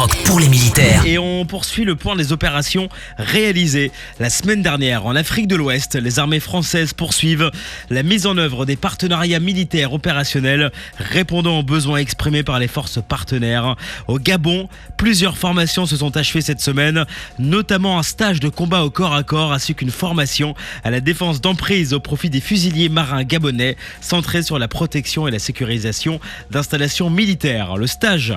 Skyrock pour les militaires. Et on poursuit le point des opérations réalisées la semaine dernière en Afrique de l'Ouest. Les armées françaises poursuivent la mise en œuvre des partenariats militaires opérationnels répondant aux besoins exprimés par les forces partenaires. Au Gabon, plusieurs formations se sont achevées cette semaine, notamment un stage de combat au corps à corps ainsi qu'une formation à la défense d'emprise au profit des fusiliers marins gabonais centrée sur la protection et la sécurisation d'installations militaires. Le stage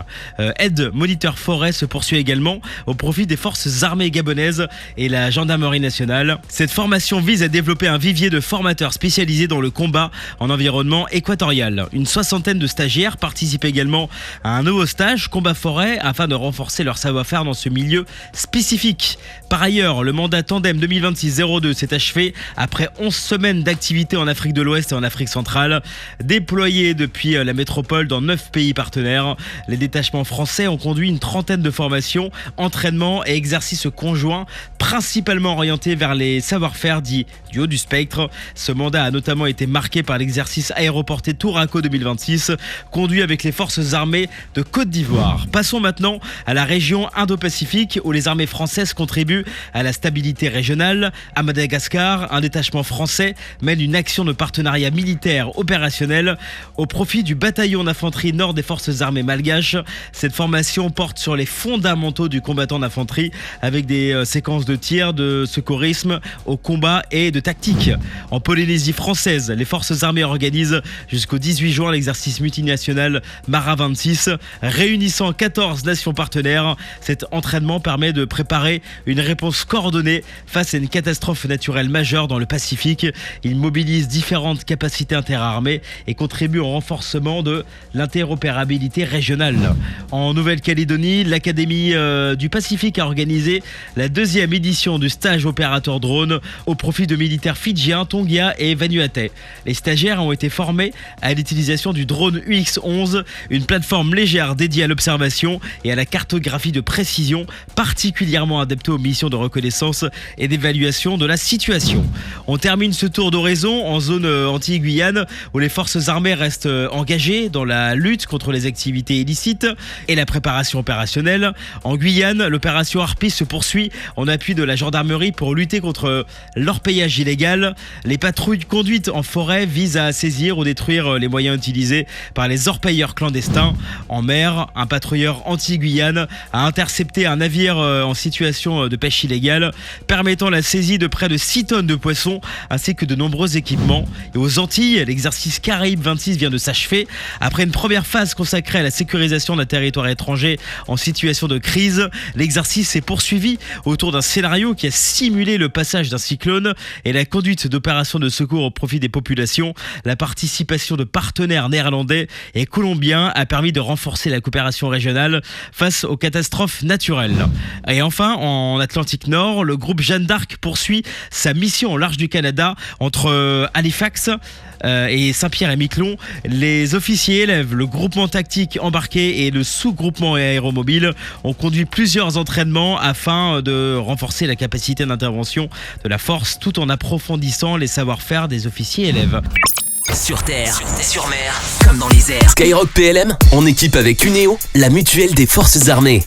aide moniteur forêt se poursuit également au profit des forces armées gabonaises et la gendarmerie nationale. Cette formation vise à développer un vivier de formateurs spécialisés dans le combat en environnement équatorial. Une soixantaine de stagiaires participent également à un nouveau stage combat forêt afin de renforcer leur savoir-faire dans ce milieu spécifique. Par ailleurs, le mandat Tandem 2026-02 s'est achevé après 11 semaines d'activité en Afrique de l'Ouest et en Afrique centrale. Déployés depuis la métropole dans 9 pays partenaires, les détachements français ont conduit une trentaine de formations, entraînements et exercices conjoints, principalement orientés vers les savoir-faire dits du haut du spectre. Ce mandat a notamment été marqué par l'exercice aéroporté Touraco 2026, conduit avec les forces armées de Côte d'Ivoire. Passons maintenant à la région Indo-Pacifique où les armées françaises contribuent à la stabilité régionale. À Madagascar, un détachement français mène une action de partenariat militaire opérationnel au profit du bataillon d'infanterie nord des forces armées malgaches. Cette formation porte sur les fondamentaux du combattant d'infanterie avec des séquences de tir, de secourisme au combat et de tactique. En Polynésie française, les forces armées organisent jusqu'au 18 juin l'exercice multinational Mara 26, réunissant 14 nations partenaires. Cet entraînement permet de préparer une réponse coordonnée face à une catastrophe naturelle majeure dans le Pacifique. Il mobilise différentes capacités interarmées et contribue au renforcement de l'interopérabilité régionale. En Nouvelle-Calédonie, l'Académie du Pacifique a organisé la deuxième édition du stage opérateur drone au profit de militaires fidjiens, tongiens et vanuatais. Les stagiaires ont été formés à l'utilisation du drone UX-11, une plateforme légère dédiée à l'observation et à la cartographie de précision, particulièrement adaptée aux missions de reconnaissance et d'évaluation de la situation. On termine ce tour d'horizon en zone Antilles-Guyane où les forces armées restent engagées dans la lutte contre les activités illicites et la préparation opérationnelle. En Guyane, l'opération Harpie se poursuit en appui de la gendarmerie pour lutter contre l'orpaillage illégal. Les patrouilles conduites en forêt visent à saisir ou détruire les moyens utilisés par les orpailleurs clandestins. En mer, un patrouilleur anti-Guyane a intercepté un navire en situation de pêche illégale, permettant la saisie de près de 6 tonnes de poissons ainsi que de nombreux équipements. Et aux Antilles, l'exercice Caraïbes 26 vient de s'achever. Après une première phase consacrée à la sécurisation d'un territoire étranger en situation de crise, l'exercice s'est poursuivi autour d'un scénario qui a simulé le passage d'un cyclone et la conduite d'opérations de secours au profit des populations. La participation de partenaires néerlandais et colombiens a permis de renforcer la coopération régionale face aux catastrophes naturelles. Et enfin, en Atlantique Nord, le groupe Jeanne d'Arc poursuit sa mission au large du Canada entre Halifax et Saint-Pierre-et-Miquelon. Les officiers élèves, le groupement tactique embarqué et le sous-groupement aéromobile ont conduit plusieurs entraînements afin de renforcer la capacité d'intervention de la force tout en approfondissant les savoir-faire des officiers élèves. Sur terre, sur mer, comme dans les airs. Skyrock PLM, en équipe avec Uneo, la mutuelle des forces armées.